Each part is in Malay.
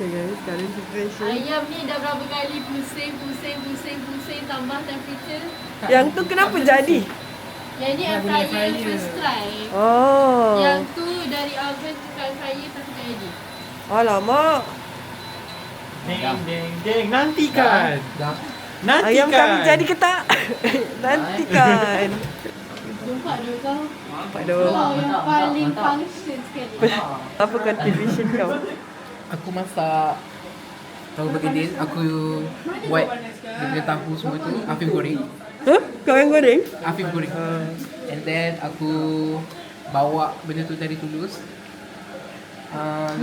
Okay guys, current situation. Ayam ni dah berapa kali pusing tambah temperature. Yang tu kenapa jadi? Yang ni air fryer first try. Oh. Yang tu dari oven ke air fryer tapi tak jadi. Alamak. Deng. Nantikan. Nantikan. Ayam kami jadi ke tak? Nantikan. Nampak dia kau? Nampak dah. Kau yang paling function sekali. Apa contribution kau? Aku masak tahu bergedil, aku buat dia tahu semua tu, Afif goreng. Huh? Kau yang goreng? Afif goreng. And then aku bawa benda tu dari Tulus.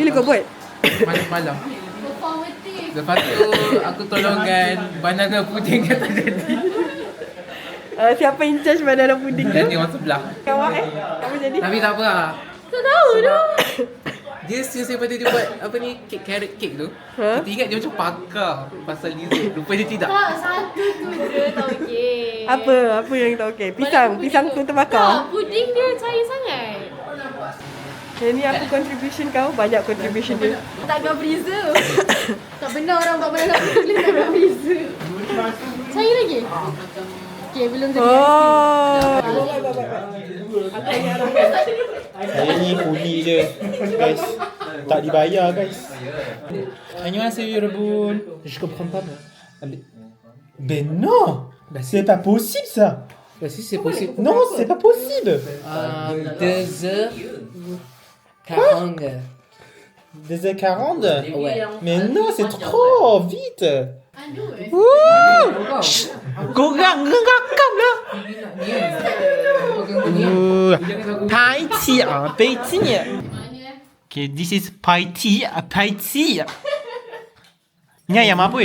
Bila kau buat? Malam-malam. Performative. Lepas tu aku tolongkan banana puding yang tak jadi. Siapa in charge banana pudding Dan tu? dia orang sebelah. Kau apa jadi? Tapi tak apa lah. Tak tahu dah. Dia since daripada dia buat apa ni carrot cake tu, Ha? kita ingat dia macam pakar pasal dessert. Rupanya tidak. Tak, satu tu je tak okey. Apa yang tak okey? Pisang tu terbakar. Tak, puding dia cair sangat. Yang ni apa contribution kau? Banyak contribution dia. Takkan freezer. Tak benar orang buat banana puding takkan freezer. Cair lagi? Okey, belum jadi. Oh. Saya ni kuli je. Guys. Tak dibayar guys. Annyeonghaseyo 여러분. Je comprends pas moi. Ben non. C'est pas possible ça. Bah si c'est possible. Non, c'est pas possible. 2h40. 2h40. Ouais. Mais non, c'est trop vite. Korang gerakam lah. Pai Chi Pai Chi. Okay, this is Pai Chi Pai Chi. Ni ayam apa?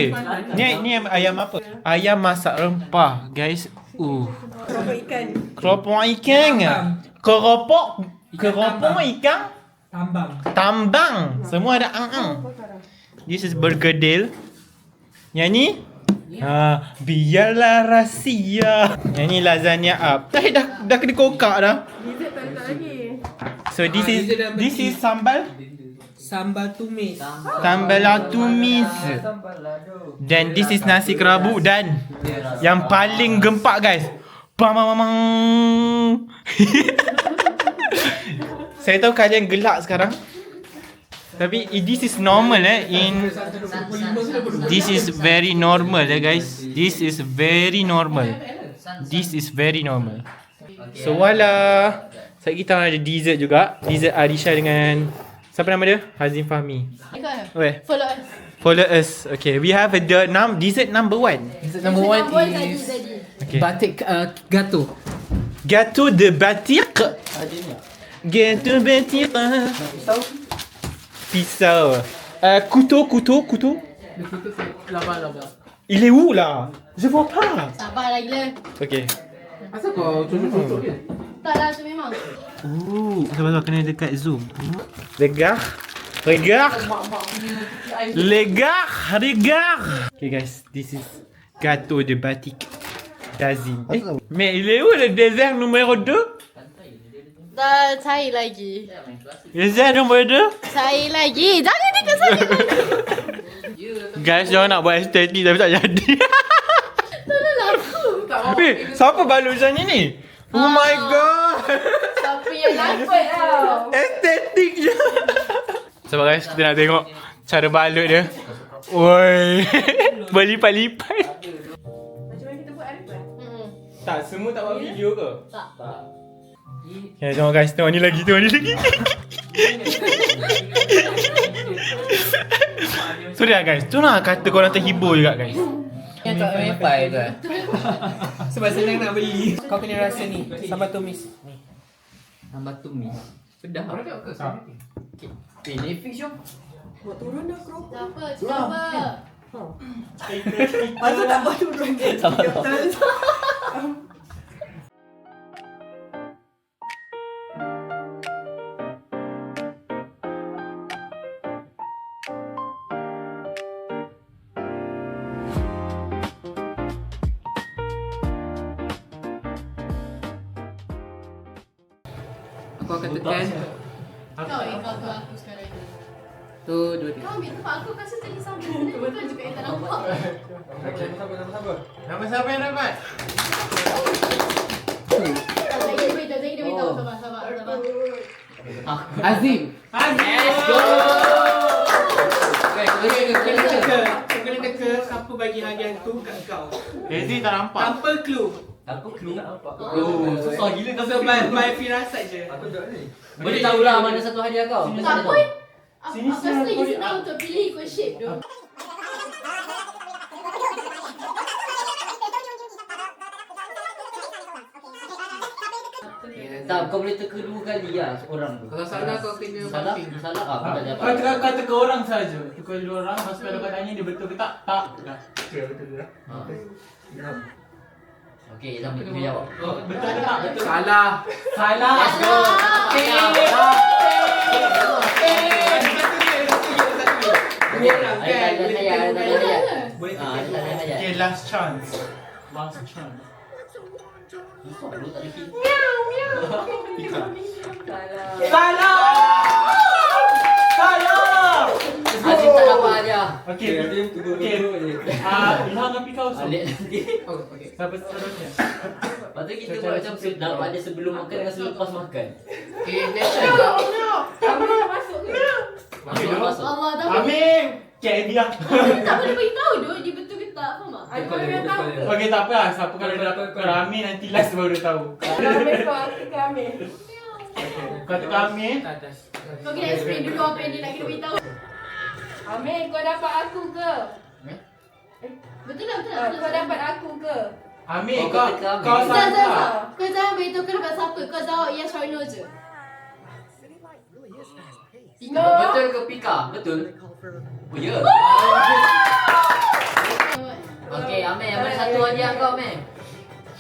Ni ayam apa? Ayam masak rempah, guys. Keropok ikan. Keropok ikan. Keropok ikan. Tambang. Semua ada ang. This is bergedil. Yang ni biarlah rahsia. Yang ni lasagna up. Dah kena kokak dah. Dessert tak letak lagi. So this is sambal. Sambal tumis. Sambal tumis. Dan this is nasi kerabu. Dan yang paling gempak guys, pamamamang. Saya tahu kalian gelak sekarang, tapi this is normal this is very normal guys. This is very normal. So wala. Saya kita ada dessert juga. Dessert Arisha dengan siapa nama dia? Hazim Fahmi. Where? Follow us. Okay, we have a dessert number 1. Dessert number 1 is Okay. batik gâteau. Gâteau de batik. Gâteau batik. Pisau. Couteau. Le couteau c'est là-bas. Il est où là? Je vois pas. Sabar lagi lah. Okay. Asal kau cucuk-cucuk dia? Tak lah, tu memang. Sabar kena dekat zoom. Regard. Okay guys, this is gâteau de batik d'Azim. Mais il est où le dessert numéro 2? Dah cair lagi. Dessert numéro 2? Cair lagi. Jangan dekat sana. Guys, jangan nak buat estetik tapi tak jadi. Tolonglah aku. Siapa balut macam ni? Oh my god. Siapa yang dapat tau? Estetik je. Sebab guys, kita nak tengok cara balut dia. Oi. Berlipat-lipat. Macam mana kita buat Arifan? Tak, semua tak buat video ke? Tak. Okay, tengok guys, tengok ni lagi. Sudah guys, tu nak kata korang terhibur juga guys. Yang kat wifi tu sebab senang nak beli. Kau kena rasa ni, sambal tumis. Ni. Sambal tumis. Pedah. Orang tengok ke? Okay. Netflix jom. Buat turun dah keropok. Cakap apa? Pasal tak buat turun. Aku akan tekan. Kau yang kau aku sekarang ni. Tu, 2, 3. Kau ambil tempat aku kasi tadi sambil sini. Kau juga yang tak nampak. Nama siapa yang dapat? Saya beritahu. Sabar. Azim. Let's go. Kau kena teka siapa bagi hadiah tu kat kau. Hazy tak nampak. Tanpa clue. Apa clue? Oh, susah gila kau by firasat je. Boleh tahulah mana satu hadiah kau. Tak pun. Apa lagi senang untuk pilih ikut shape tu. Tak, kau boleh teka 2 kali lah seorang tu. Kalau salah kau kena Salah, banting. salah kau tak dapat. Kau teka orang saja. Teka 2 orang, lepas tu kalau kau tanya dia betul ke tak? Tak. Dah. Betul dah. Okey, Izam boleh jawab. Betul ke tak? Betul. Salah. Salah. Let's go. Okay, last chance. Last chance. Salah! Salah! Azim tak dapat hadiah. Okey. Ilham dan Pika usah. Alik nanti. Oh, okey. Siapa seterusnya? Lepas tu kita buat macam dapat dia sebelum makan dengan selepas makan. Okay, next time kau. Kamu dah masuk ke? Masuk. Allah tak boleh. Amin! Cik dia. Tak boleh beritahu tu dia betul ke tak. Faham tak? Aku yang tahu. Okey, tak apa lah. Siapa kalau dia dapat Amin nanti last baru dia tahu. Amin kau ke Amin. Kau teka Amin. Kau kena explain dulu apa yang dia nak kena beritahu. Amin, kau dapat aku ke? Betul tak? Kau dapat aku ke? Amin, Oh, kau kau teka Amin. kau Zah. salah. Kau jangan beritahu kau dapat siapa. Kau jawab yes or no je. No. Betul ke Pika? Betul. Oh ya. Okey, Amir, yang mana satu hadiah kau, Amir?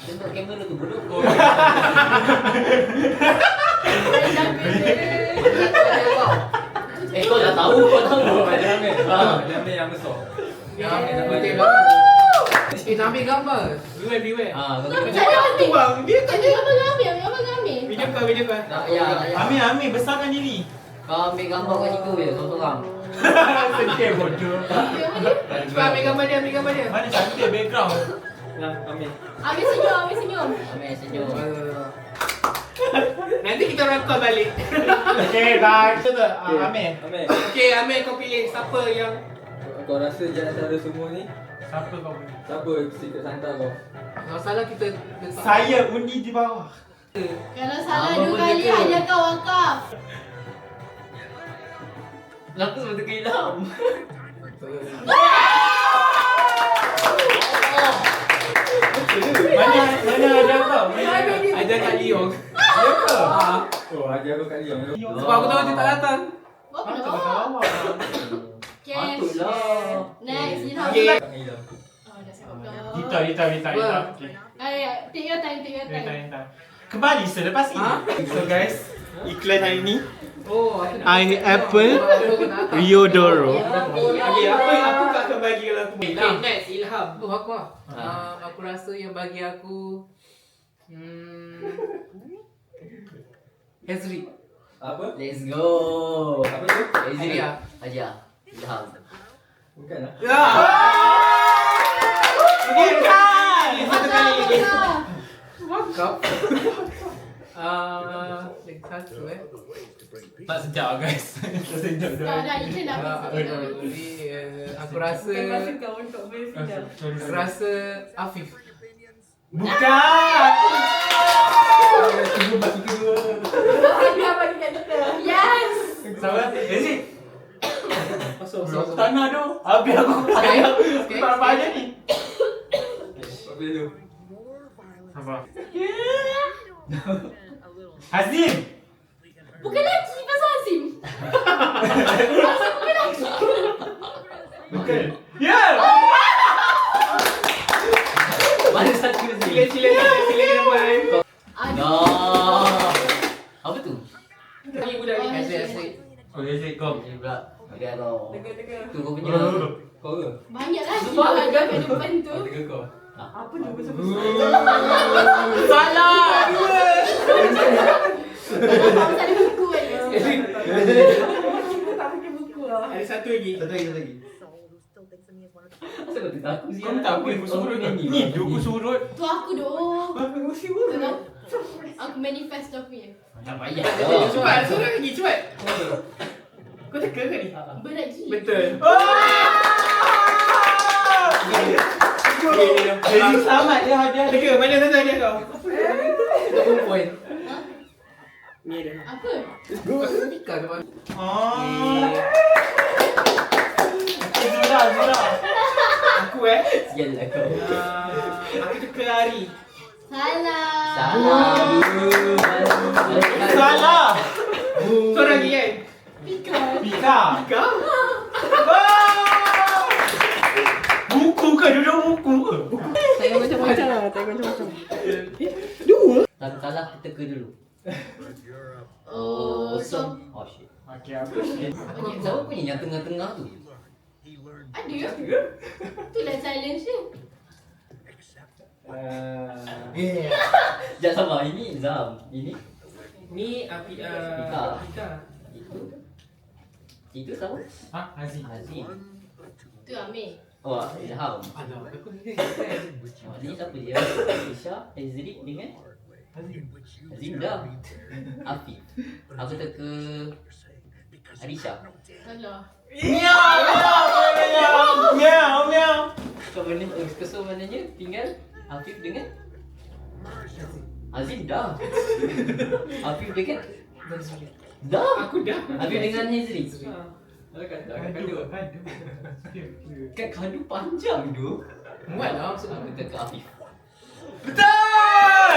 Tengok kamera tu bodoh. Kau dah tahu, kau tahu. Dia yang besar. Nak ambil gambar. Beware. Ah, kau Kau tengok. cakap Tu bang, dia tak Ambil gambar kami. video kau. Tak, ya. Amin, besarkan diri. Kau ambil gambar kat situ je, seorang-seorang. Sedih bodoh. Cepat ambil gambar dia. Mana cantik background. Amin. Ambil senyum. Amir senyum. Nanti kita rakam balik. Okey, bye. Amin. Amin. Okay, Amir kau pilih siapa yang Kau rasa di antara semua ni Siapa kau pilih? siapa secret Santa kau? kalau salah kita letak. Saya undi di bawah. Kalau salah Abang 2 pun kali teka. hadiah kau wakaf. Kenapa sebab teka Ilham? Mana ada kau? Ada kat Leong. Ya ke? Oh, hadiah kau kat Leong. Sebab aku tahu dia tak datang. Apa nak bawa? Okay. Patutlah. Next, Ilham. Okay. Kat Leong. Oh, dah siap kau. Kita. Okay. Take your time. Kembali selepas ini. So guys, iklan hari ni Oh, aku nak. I Apple Riodoro. Okay, apa akan bagi kalau aku Ilham. Okay, next Ilham. Oh, aku lah. Aku rasa yang bagi aku Ezri. Apa? Let's go. Apa tu? Hadiah. Hadiah. Ilham. Bukan lah. Bukan. Satu kali lagi. Wakaf. Wakaf. Lagi satu Tak sejak guys. Tak sejak Dah, iklan dah habis. Jadi aku rasa Kau untuk beli sidang. Aku rasa Afif. Bukan. Hadiah bagi kat kita. Yes. Sabar. Ezri. Masuk. Tanah tu. Habis aku. Okay. Tak apa aja ni. Apa tu? Sabar. Hazim. Bukan lagi pasal Azim. Bukan. Ya. Mana satu ni? Sila nampak. Dah. Apa tu? Lagi budak ni. Asyik. Oh, Ezri kau. Ini pula. Hadiah kau. Teka. Tu kau punya. Kau ke? Banyak lagi Sumpah. hadiah kat depan tu. Tiga kau. Apa tu betul-betul? Salah. Kalau pasal ada buku kan. Kita tak pakai buku lah. Satu lagi. Asal kau tak aku sih? Kau tak apa aku surut ni. Aku surut. Tu aku doh. Tengok. Aku manifest aku ya. Tak payah. Cepat, surut lagi, cepat. Kau teka ke ni? Berat gila. Betul. Jadi selamat dia hadiah. Teka, mana satu hadiah kau? 20 poin. Ni dia. Apa? Kau speaker ke mana? Zura. Aku Sialah kau. aku teka hari. Salah. Salah. Seorang lagi kan? Pika. Kau? Buku ke? Duduk buku ke? Tengok macam-macam lah. Tengok macam-macam. Tak salah kita ke dulu. Oh, so Oh shit. Okey, apa? Siapa punya yang tengah-tengah tu? ada. Itulah challenge dia. Jangan sama, ini Zam. Ini Ni api Pika. Pika. itu siapa? Aziz. Aziz. Tu Amir. Oh, Ilham. Aku ni Ini siapa dia? Isha, Ezri dengan Azim dah. Afiq. Aku teka Arisha. Salah. Miau. Kau mana? Kesel mananya? Tinggal Afiq dengan Azim dah. Afiq dengan dah. Aku dah. Afiq dengan Ezri. Aduh. Kan kadu panjang tu. Muat lah maksud Aku teka Afif. Betul!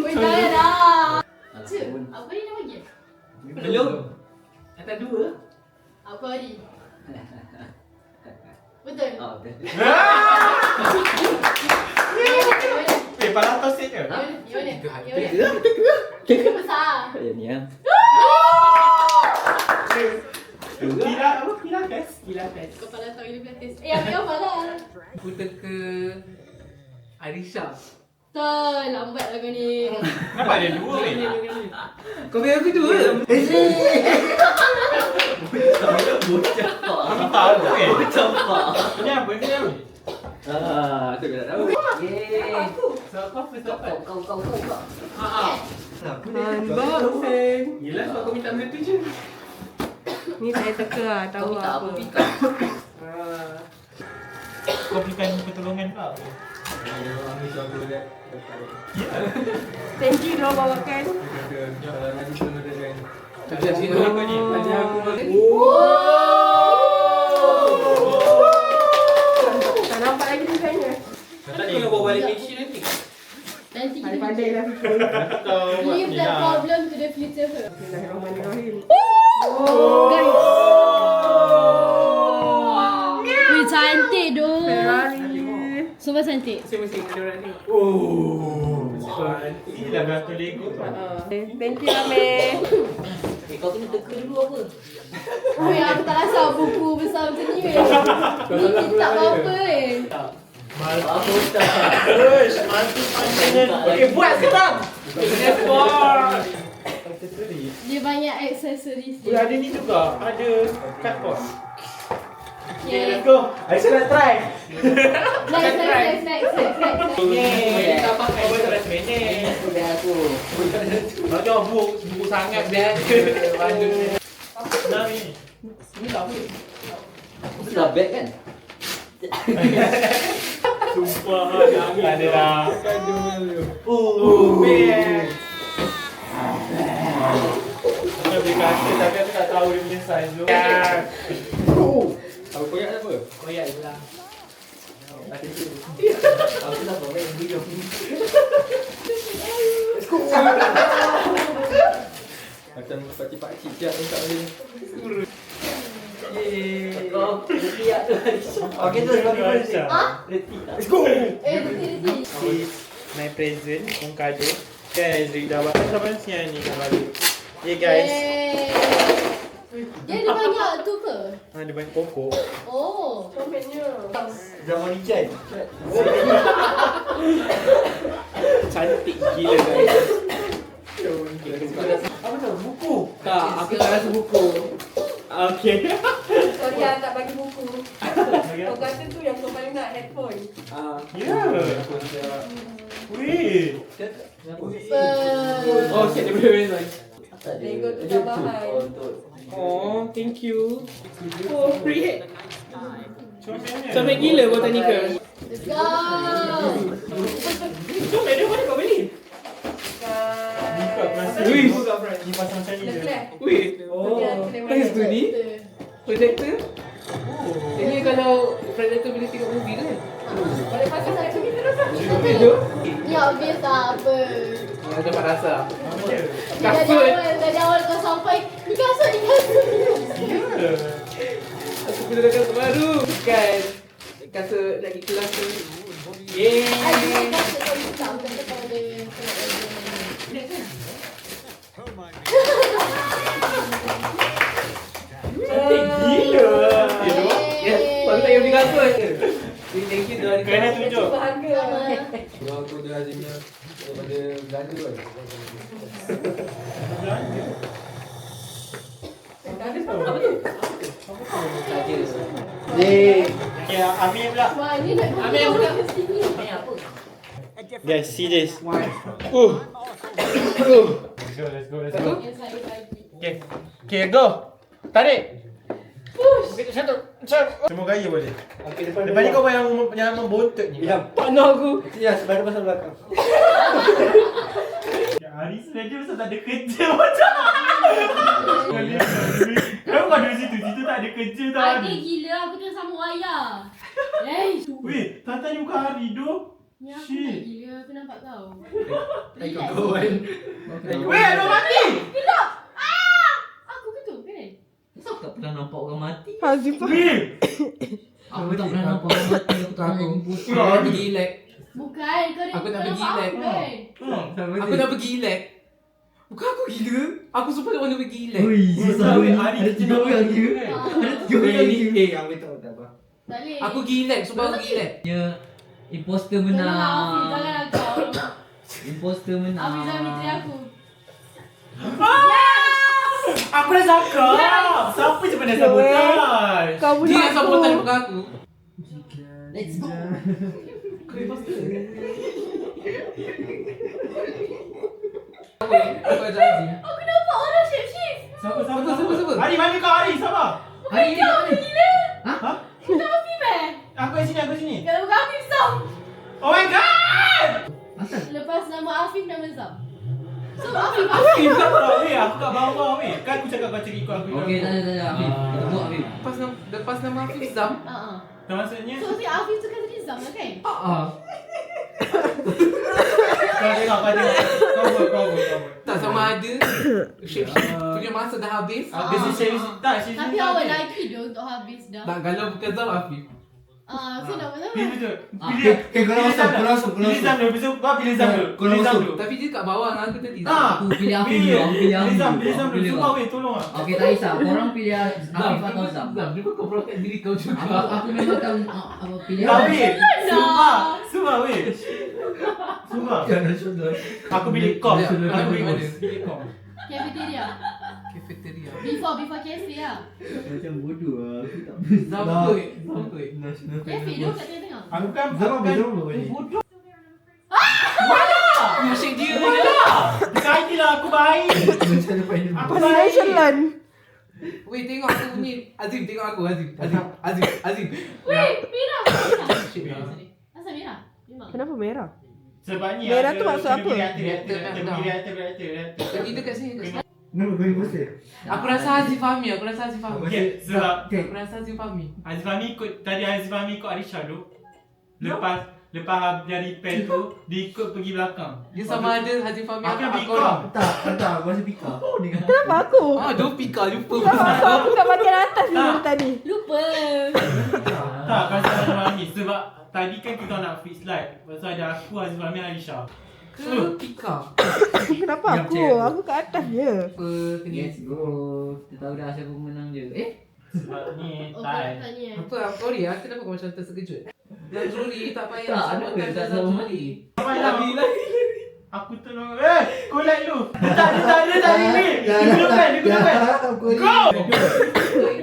Weh, jangan dah. Cik, apa dia nak bagi? Belum. Atas dua. Aku hari. Betul. Ah, betul. Palang tosit ke? Yang mana? Yang besar. Ya ni ah. Pilates. Kepala tahu ini pilates. Ambil apa lah? Aku teka Arisha. Lambat lah kau ni. Kenapa ada dua ni? Kau biar aku dua. Bocah. Aku tahu Bocah. Ini apa ni? Tu tak tahu. Yeay. So kau first dapat. Kau. Unboxing. Yelah sebab kau minta benda tu je. Ni saya teka lah. Kau Tahu minta apa apa. pika? Kau berikan pertolongan kau. Thank you dah bawakan. Ajar sikit aku ni. Ajar aku balik. Tak nampak lagi desainnya. Nanti kau bawa balik Malaysia nanti. Nanti kita Pandai lah fikir. leave that problem to the future her. Bismillahirrahmanirrahim. Guys. Wih, cantik doh. Ferrari. Sumpah cantik. Masing-masing ada orang ni. Oh. Ini dah beratur Lego tu. Thank you Amir. Kau kena teka dulu apa? Wih, aku tak rasa buku besar macam ni. Ni tak apa-apa Apa ustaz? Okey, buat sekarang. Buat. Dia banyak accessories Dia dia. ada ni juga. Ada cardboard. Okay. Let's go. Aisyah nak try. Next. Yeay. Kita pakai beras minyak. Sudah aku. Macam buku sangat dah. Nah ni. Ni tak apa. Sudah bag kan? Sumpah jangan ada lah. Oh, man. Aku nak beli kata tapi aku tak tahu dia punya size tu. Apa koyak apa? Koyak je lah. Aku dah bawa yang video. Macam pakcik-pakcik siap tak boleh. Kau lihat tu. Okay, tu kau Ha? Let's go. Reti. My present, kong kado. Kan Ezri dah buat sama siang ni kan baru. Yeah guys. Dia ada banyak tu ke? Ada banyak pokok. Oh. Comelnya. Zaman hujan. Cantik gila guys. Apa tu? Buku. Tak, aku tak rasa buku. Okay. Sorry lah tak bagi buku. Kau kata tu yang kau paling nak headphone. Ya. Weh. Oh, shit, dia boleh main. Lego tu tambahan. Oh, thank you. Oh, free. Comelnya. Comel gila botanica. Let's go. Comel dia mana kau beli? Buka kelas. Wih. Ni pasang macam ni je. Leclerc. Wih. Oh. Thanks tu ni. Projector. Ini kalau projector boleh tengok movie tu kan? Boleh pasang macam ni terus lah. Movie tu. Ni obvious tak apa. Yang dapat rasa. Apa dia? Dari awal kau sampai ni kasut. Ya. Aku pilih kasut baru. Bukan kasut nak pergi kelas tu. Yeay. Ada kasut kau hitam kata kau ada. Cantik gila. Yes, baru tak payah beli kasut. Thank you dah. Kena tunjuk. Berharga. Kalau aku dia Azimnya daripada belanja kan. Okay, Amir pula. Wah, ni nak Ambil yang buka. Main apa? Guys, see this. One. Let's go. Okay. Okay, go. Tarik. Push. Satu. Semua gaya boleh. Okey, Depan ni kau yang membontot ni. Ya, Partner aku. ya sebelah pasal belakang. Ya, hari sebenarnya pasal tak ada kerja macam. Kenapa kau ada situ? Situ tak ada kerja tau. Adik gila, aku tengah sambung wayar. Eh, Weh, Tata ni bukan hari tu. ni aku Shit. nak gila, aku nampak kau. Ikut kawan. Weh, ada orang mati. Gelap! Ah! Aku betul kan? Kenapa tak pernah nampak orang mati? Weh. Aku tak pernah nampak orang mati. Aku tak pernah imposter. Aku nak pergi lab. Bukan, kau Aku nak pergi nampak lab. aku kan? Aku nak pergi lab. Bukan aku gila. Aku sumpah tak mahu pergi lab. Weh, hari kerja nak pergi. Aku tahu tak apa. Tak boleh. Aku pergi lab, sumpah aku pergi lab. Ya, imposter Tolong Hafiz, menang. jangan kau. Imposter Hafiz menang. dah mitri aku. Aku dah cakap. Siapa je pandai sabotage? Kau Dia yang sabotan muka aku. Let's go. Aku ajak Azim. Aku nampak orang shape-shift. Siapa? Hari mana kau hari? Sabar. Hari ni kat mana? Gila. Ha? Kita Hafiz Aku kat sini. Kalau bukan Hafiz, Zam. Oh my god! Asal? Lepas nama Hafiz, nama Zam. So, Hafiz. Weh, aku kat bawah weh. Kan aku cakap kau ikut aku. Okey, tak ada. Habib. Kita buat Habib. Lepas nama Hafiz Zam. Maksudnya So, si Hafiz tu kan tadi Zam lah kan? kau tengok. Kau buat. Tak sama ada. Shape-shift punya masa dah habis. Habis ni serius tak? Tapi awal lagi dia untuk Hafiz dah. Tak kalau bukan Zam Hafiz. So, nama Zam. Pilih betul. Kau langsung. Pilih Zam dulu. Kau pilih Zam dulu. Pilih Zam dulu. Tapi dia kat bawah dengan aku tadi. Aku pilih Hafiz dulu. Aku pilih Hafiz dulu. Pilih Zam Aku dulu. pilih Sumpah Zam. weh, tolong lah. Okey, tak kisah. Korang pilih Hafiz atau Zam. Dia pun kau provoke diri kau juga. Aku memang akan pilih Tak Hafiz. weh. Sumpah weh. Sumpah. Aku pilih kau. Aku pilih kau. Cafeteria. Cafeteria. Before cafe lah. Macam bodoh lah. Aku tak Zam kot. Cafe tu kat tengah-tengah. Aku kan bodoh. You shake dia. Sekali lah aku baik. Aku Pasal baik. Shalon. Weh tengok aku punya. Azim tengok aku Azim. Weh, merah. Asal merah? Memang. Kenapa merah? Sebab ni Merah ada tu maksud apa? reaktor. Lagi dekat sini. Kenapa kau imposter? Aku rasa Azim Fahmi. Okay, sebab Aku rasa Azim Fahmi. Azif Fahmi ikut Arisha tu. Lepas dari pen tu, dia ikut pergi belakang. Dia sama ada Azim Fahmi Aku yang atau Pika. orang. Tak, aku rasa pika. Kenapa aku? Dia Pika lupa. Kenapa aku kat bahagian atas ni dari tadi? Lupa. Tak, kasi Azif Fahmi. Sebab tadi kan kita nak free slide. Lepas tu ada aku, Azif Fahmi, Arisha. Ke Pika. Kenapa aku? Aku kat atas je. Apa kena? Let's go. Kita tahu dah siapa menang je. Sebab ni Oh, kau tak. tanya. Apa? Sorry aku kenapa kau macam tersekejut? Sorry tak payah. Tak, ada ke? Tak salah mati. Apa yang lagi? Aku tolong. Collect lu. Dia tak ni. Dia guna pen. Go!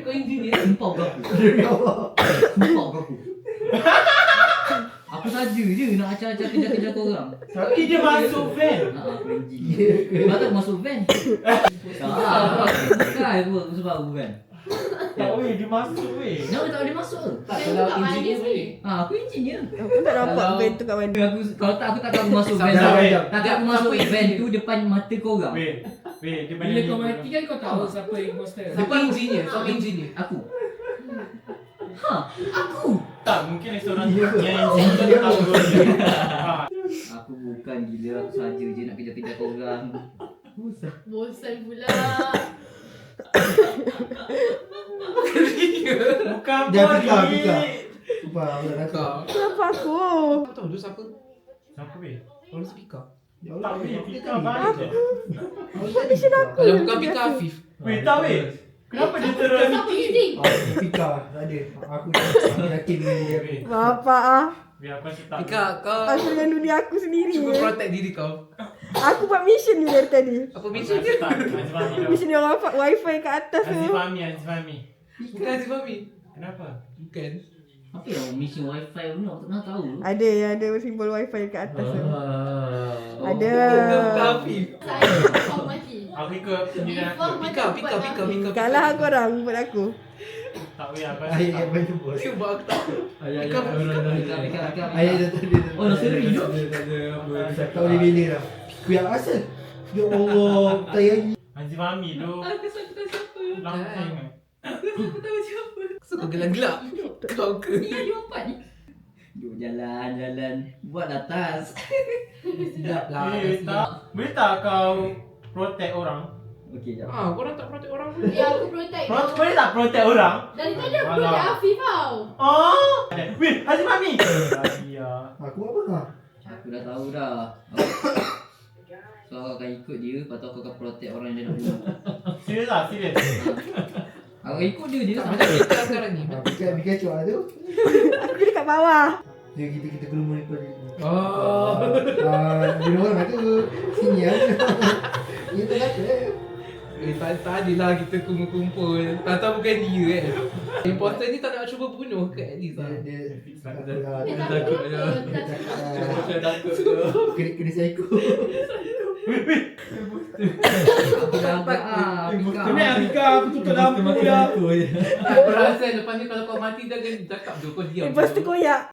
Kau engineer sumpah berapa? Sumpah berapa? Aku saja je nak acah-acah kejar-kejar korang. Tapi dia masuk van. Aku engineer. Kenapa aku masuk van? Tak, aku sebab aku van. Tak weh, dia masuk weh. Kenapa tak boleh masuk? Tak, Saya kalau buka engineer Anies boleh. ni. Aku engineer. Aku tak nampak Kalau- van tu kat mana. Kalau tak aku takkan masuk van. Sekejap. Takkan aku masuk van tu depan mata korang. Weh, dia Bila kau mati kan kau tahu siapa imposter. Siapa engineer? Siapa engineer? Aku. Ha, aku. Tak, mungkin restoran yang engineer tahu dulu. Aku bukan gila, aku saja je nak kejar-kejar korang. Bosan pula. Bukan Dia body. pika. Sumpah, aku tak Kau. Kenapa aku? Kau tahu tu siapa? Siapa weh? Orang speaker. Tak weh, Pika banyak je. Mission aku. Kalau bukan Pika Afif. Weh, tak weh. Kenapa dia terus Siapa meeting? Pika, tak ada. Aku yakin dia. Weh, Bapak ah. biar aku rasa tak. Pika, kau Aku dengan dunia aku sendiri. cuba protect diri kau. Aku buat mission ni dari tadi. Apa Aku mission rasa dia? tak. Aziz Fahmi dah. Mission yang orang wifi kat atas tu. Aziz Fahmi. Bukan Aziz Fahmi. Kenapa? Bukan. Apa yang mission wifi tu aku tak pernah tahu. Ada yang ada simbol wifi kat atas tu. Ada. Bukan Afif. Saya kau mati. Aku ikut pendirian aku. Pika. Kalah aku orang buat aku. Tak weh, aku Ayah rasa yang bantu bos. Dia buat aku tak. Pika. Ayah dah tadi. Oh, dah seri tu? Tak boleh bela dah. Aku yang asal. Ya Allah, tayang. Aziz Fahmi tu Aku tahu siapa. langsung. Aku tahu siapa. So kau gelak-gelak. Kau ke? Ni dia empat ni. Duk jalan. Buat atas. Sedap lah. Boleh tak kau protect orang? Okey, jap. Korang tak protect orang pun. Ya aku protect kau. Boleh tak protect orang? Dari tadi aku Alah. protect Afif tau. Oh! Weh, Aziz Fahmi! Ya. Aku apa kah? Aku dah tahu dah. So aku akan ikut dia. Lepas tu aku akan protect orang yang dia nak bunuh. Serius lah, serius. Aku ikut dia Tak tak macam Pika sekarang ni. Pikachu tu. Aku dekat bawah. Dia kita keluar daripada ni. Oh. Bila orang kata sini ya. Ini tak kata. Tadi lah kita kumpul-kumpul. Tak bukan dia kan. Imposter ni tak nak cuba bunuh ke at least lah. Dia Dia takut je. takut. Takut tu. kena psycho. Aku dah agak Pika. Pika, aku tutup lampu dah. Aku rasa lepas ni kalau kau mati dia akan cakap tu kau diam. Lepas tu koyak.